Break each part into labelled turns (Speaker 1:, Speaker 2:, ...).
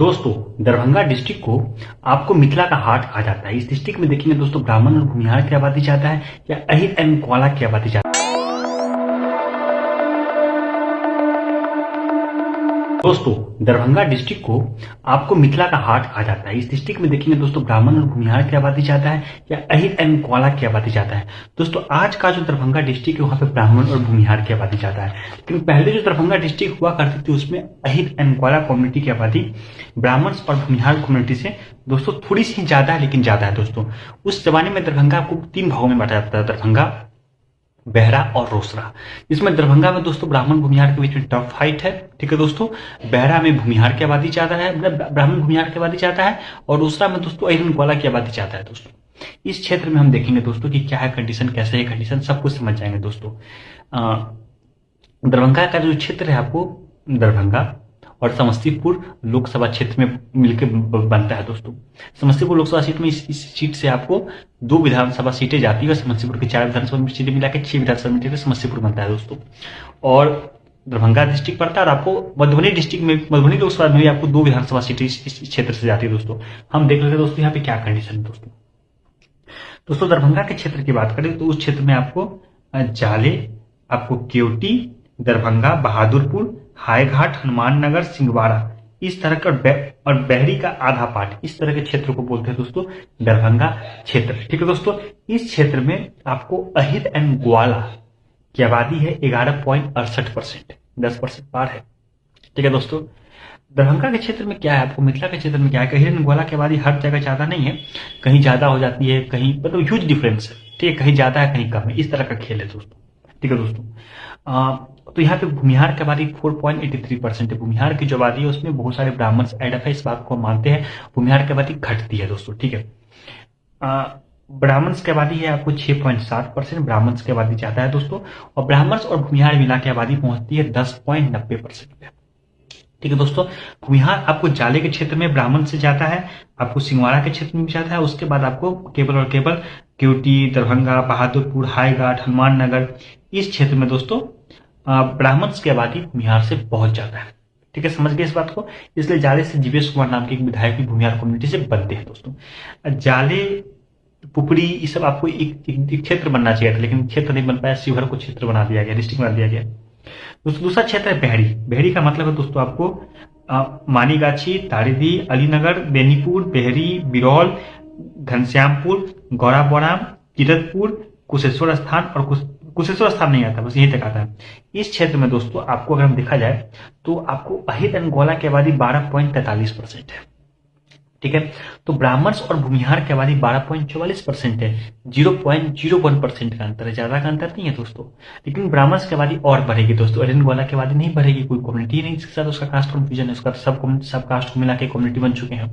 Speaker 1: दोस्तों, दरभंगा डिस्ट्रिक्ट को आपको मिथिला का हार्ट कहा जाता है। इस डिस्ट्रिक्ट में देखेंगे दोस्तों, ब्राह्मण और भूमिहार की आबादी ज्यादा है या अहिर एंड ग्वाला की आबादी ज्यादा है। दोस्तों, दरभंगा डिस्ट्रिक्ट को आपको मिथिला का हार्ट कहा जाता है। इस डिस्ट्रिक्ट में देखेंगे दोस्तों, ब्राह्मण और भूमिहार की आबादी ज्यादा है या अहिर एंड ग्वाला की आबादी ज्यादा है। दोस्तों, आज का जो दरभंगा डिस्ट्रिक्ट है वहां पे ब्राह्मण और भूमिहार की आबादी ज्यादा है, लेकिन पहले जो दरभंगा डिस्ट्रिक्ट हुआ करती थी उसमें अहिर एंड ग्वाला कम्युनिटी की आबादी ब्राह्मण और भूमिहार कम्युनिटी से दोस्तों थोड़ी सी ज्यादा है, लेकिन ज्यादा है। दोस्तों, उस जमाने में दरभंगा को 3 भागों में बांटा जाता था, दरभंगा, बेहरा और रोसड़ा। इसमें दरभंगा में दोस्तों ब्राह्मण भूमिहार के बीच में टफ फाइट है। ठीक है दोस्तों, बेहरा में भूमिहार की आबादी ज्यादा है, मतलब ब्राह्मण भूमिहार की आबादी ज्यादा है, और रोसड़ा में दोस्तों अहिर ग्वाला की आबादी ज्यादा है। दोस्तों, इस क्षेत्र में हम देखेंगे दोस्तों कि क्या है कंडीशन, कैसे है कंडीशन, सब कुछ समझ जाएंगे। दोस्तों, दरभंगा का जो क्षेत्र है आपको दरभंगा और समस्तीपुर लोकसभा क्षेत्र में मिलकर बनता है। दोस्तों, समस्तीपुर लोकसभा सीट में इस सीट से आपको 2 विधानसभा सीटें जाती है। समस्तीपुर की 4 विधानसभा सीटें मिलाकर 6 विधानसभा सीटें समस्तीपुर बनता है। दोस्तों, और दरभंगा डिस्ट्रिक्ट पड़ता है, और आपको मधुबनी डिस्ट्रिक्ट में, मधुबनी लोकसभा में भी आपको 2 विधानसभा सीटें इस क्षेत्र से जाती है। दोस्तों, हम देख लेते हैं दोस्तों यहाँ पे क्या कंडीशन है। दोस्तों, दरभंगा के क्षेत्र की बात करें तो उस क्षेत्र में आपको जाले, आपको केवटी, दरभंगा, बहादुरपुर, हाईघाट, हनुमान नगर, सिंहवाड़ा, इस तरह का और बहरी का आधा पार्ट, इस तरह के क्षेत्र को बोलते हैं दोस्तों दरभंगा क्षेत्र। ठीक है दोस्तों, इस क्षेत्र में आपको अहिर एंड ग्वाला की आबादी है 11.68%, 10% पार है। ठीक है दोस्तों, दरभंगा के क्षेत्र में क्या है, आपको मिथिला के क्षेत्र में क्या है, अहिर एंड ग्वाला की आबादी हर जगह ज्यादा नहीं है, कहीं ज्यादा हो जाती है, कहीं मतलब ह्यूज डिफरेंस है। ठीक है, कहीं ज्यादा है कहीं कम है, इस तरह का खेल है दोस्तों। ठीक है दोस्तों, तो यहाँ पे भूमिहार की आबादी 4.83% है। भूमिहार की जो आबादी है उसमें बहुत सारे ब्राह्मण ऐड है, इस बात को हम मानते हैं। भूमिहार की आबादी घटती है दोस्तों। ठीक है, ब्राह्मण्स की आबादी है आपको 6.7%, ब्राह्मण्स की आबादी ज्यादा है दोस्तों, और ब्राह्मण्स और भूमिहार मिला के आबादी पहुंचती है 10.90% पे। ठीक है दोस्तों, भूमिहार आपको जाले के क्षेत्र में ब्राह्मण से ज्यादा है, आपको सिंहवाड़ा के क्षेत्र में भी ज्यादा है, उसके बाद आपको केवल और केवल केवटी, दरभंगा, बहादुरपुर, हाईघाट, हनुमान नगर, इस क्षेत्र में दोस्तों ब्राह्मण की आबादी भूमिहार से बहुत ज्यादा है। ठीक है, समझ गए इस बात को। इसलिए जाले से जीवेश कुमार नाम के एक विधायक भी भूमिहार कम्युनिटी से बनते हैं। दोस्तों, जाले, पुपड़ी, ये सब आपको एक क्षेत्र बनना चाहिए था, लेकिन क्षेत्र नहीं बन पाया, शिवहर को क्षेत्र बना दिया गया, डिस्ट्रिक्ट बना दिया गया। दोस्तों, दूसरा क्षेत्र है बहरी। बहरी का मतलब है दोस्तों आपको मानीगाछी, तारीदी, अलीनगर, बेनीपुर, बहरी, बिरौल, घनश्यामपुर, गौराबोराम, किरतपुर, कुशेश्वर स्थान, और कुशेश्वर स्थान नहीं आता, बस यहीं तक आता है। इस क्षेत्र में दोस्तों आपको अगर हम देखा जाए तो आपको अहिर एंड ग्वाला की आबादी 12.43% है। ठीक है, तो ब्राह्मण्स और भूमिहार की आबादी 12.44% है, 0.01% का अंतर है, ज्यादा का अंतर नहीं है दोस्तों। लेकिन ब्राह्मण्स की आबादी और बढ़ेगी दोस्तों, अहिर एंड ग्वाला की आबादी नहीं बढ़ेगी, कोई कम्युनिटी नहीं इसके साथ उसका कास्ट कन्फ्यूजन है, उसका सब कास्ट को मिला के कम्युनिटी बन चुके हैं।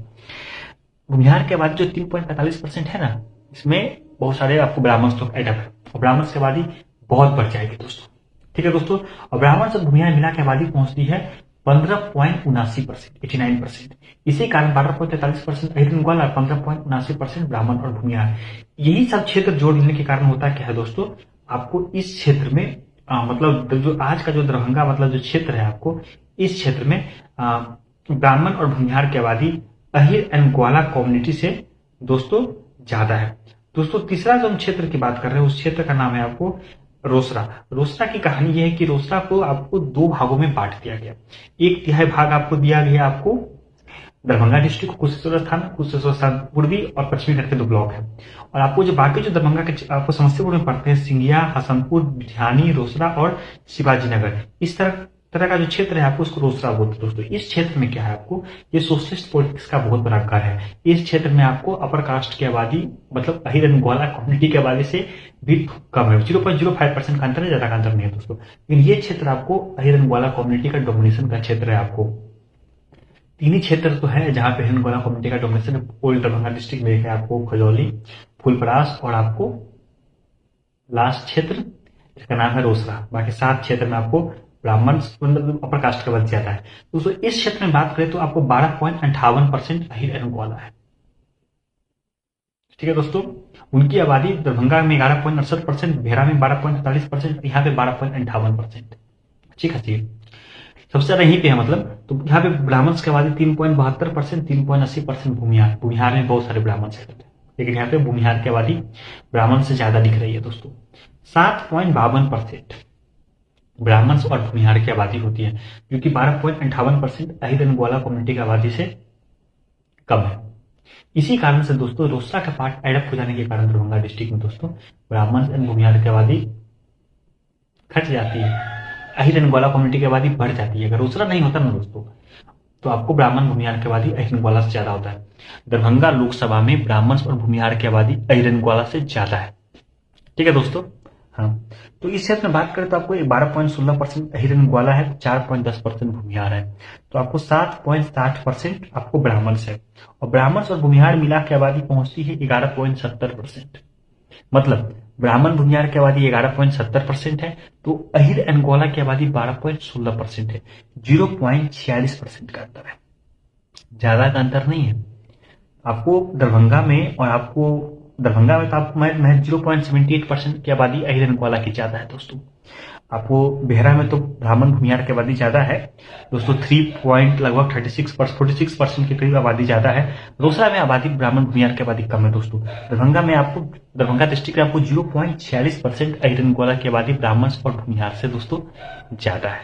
Speaker 1: भूमिहार की आबादी जो 3.45% है ना, इसमें बहुत सारे आपको ब्राह्मण्स लोग एडअप है, और ब्राह्मण्स की आबादी बहुत बढ़ जाएगी दोस्तों। ठीक है दोस्तों, और ब्राह्मण से भूमिहार मिला के आबादी पहुंचती है 15.79%, 89%। इसी कारण 12.43% अहिर एंड ग्वाला, 15.79% ब्राह्मण और भूमिहार। यही सब क्षेत्र जोड़ लेने के कारण होता क्या है दोस्तों, आपको इस क्षेत्र में मतलब जो आज का जो दरभंगा मतलब जो क्षेत्र है, आपको इस क्षेत्र में ब्राह्मण और भूमिहार की आबादी अहिर एंड ग्वाला कम्युनिटी से दोस्तों ज्यादा है। दोस्तों, तीसरा जो हम क्षेत्र की बात कर रहे हैं उस क्षेत्र का नाम है आपको रोसड़ा। रोसड़ा की कहानी यह है कि रोसड़ा को आपको 2 भागों में बांट दिया गया। 1/3 भाग आपको दिया गया आपको दरभंगा डिस्ट्रिक्ट, कुशेश्वर स्थान पूर्वी और पश्चिमी करके 2 ब्लॉक है, और आपको जो बाकी जो दरभंगा के आपको समस्तीपुर में पड़ते हैं, सिंगिया, हसनपुर, भिठानी, रोसड़ा और शिवाजी नगर, इस तरह का जो क्षेत्र है आपको उसको रोसड़ा बोलते हैं। दोस्तों, इस क्षेत्र में क्या है, आपको ये सोशलिस्ट पॉलिटिक्स का बहुत बड़ा घर है। इस क्षेत्र में आपको अपर कास्ट की आबादी मतलब अहिर एंड ग्वाला कम्युनिटी की आबादी से भी कम है, 0.05% का अंतर है, ज्यादा का अंतर नहीं है दोस्तों। लेकिन ये क्षेत्र आपको अहिर एंड ग्वाला कम्युनिटी का डोमिनेशन का क्षेत्र है। आपको 3 ही क्षेत्र तो है जहां पे अहिर एंड ग्वाला कम्युनिटी का डोमिनेशन है। ओल्ड दरभंगा डिस्ट्रिक्ट में है आपको खजौली, फुलपरास, और आपको लास्ट क्षेत्र जिसका नाम है रोसड़ा। बाकी 7 क्षेत्र में आपको ब्राह्मण मतलब अपर कास्ट का बच जाता है। दोस्तों, इस क्षेत्र में बात करें तो आपको 12.58% अहिर एंड ग्वाला है। ठीक है दोस्तों, उनकी आबादी दरभंगा में 11.68%, बेहरा में 12.43%, यहाँ पे 12.58%। ठीक है। सबसे ज्यादा यहीं पे है मतलब। तो यहाँ पे ब्राह्मण्स की आबादी 3.72%, 3.80% भूमिहार। भूमिहार में बहुत सारे ब्राह्मण्स हैं, लेकिन यहाँ पे भूमिहार की आबादी ब्राह्मण से ज्यादा दिख रही है दोस्तों। 7.52% ब्राह्मण्स और भूमिहार की आबादी होती है, जो कि 12.58% अहिर एंड ग्वाला कम्युनिटी की आबादी से कम है। इसी कारण से दोस्तों रोसड़ा का पार्ट एडप्ट हो जाने के कारण दरभंगा डिस्ट्रिक्ट में दोस्तों ब्राह्मण एंड भूमिहार की आबादी घट जाती है, अहिर एंड ग्वाला कम्युनिटी की आबादी बढ़ जाती है। अगर रोसड़ा नहीं होता ना दोस्तों, तो आपको ब्राह्मण भूमिहार की आबादी अहिर एंड ग्वाला से ज्यादा होता है। दरभंगा लोकसभा में ब्राह्मण और भूमिहार की आबादी अहिर एंड ग्वाला से ज्यादा है। ठीक है दोस्तों। हाँ, तो इस क्षेत्र में बात करें तो आपको 12.16% अहिर एंड ग्वाला है, 4.10% भूमिहार है। तो आपको 7.60% आपको ब्राह्मण है, और ब्राह्मण और भूमिहार मिला के आबादी पहुंचती है 11.70%। मतलब ब्राह्मण भूमिहार की आबादी 11.70% है, तो अहिर एंड ग्वाला की आबादी 12.16% है। 0.46% का अंतर है, ज्यादा का अंतर नहीं है। आपको दरभंगा में और आपको दरभंगा में तो आपको महज 0.78% की आबादी अहिर एंड ग्वाला की ज्यादा है दोस्तों। आपको बेहरा में तो ब्राह्मण भूमिहार की आबादी ज्यादा है दोस्तों, 46% के करीब आबादी ज्यादा है। रोसड़ा में आबादी ब्राह्मण भूमिहार की आबादी कम है दोस्तों। दरभंगा में आपको, दरभंगा डिस्ट्रिक्ट में आपको 0.46% अहिर एंड ग्वाला की आबादी ब्राह्मण और भूमिहार से दोस्तों ज्यादा है।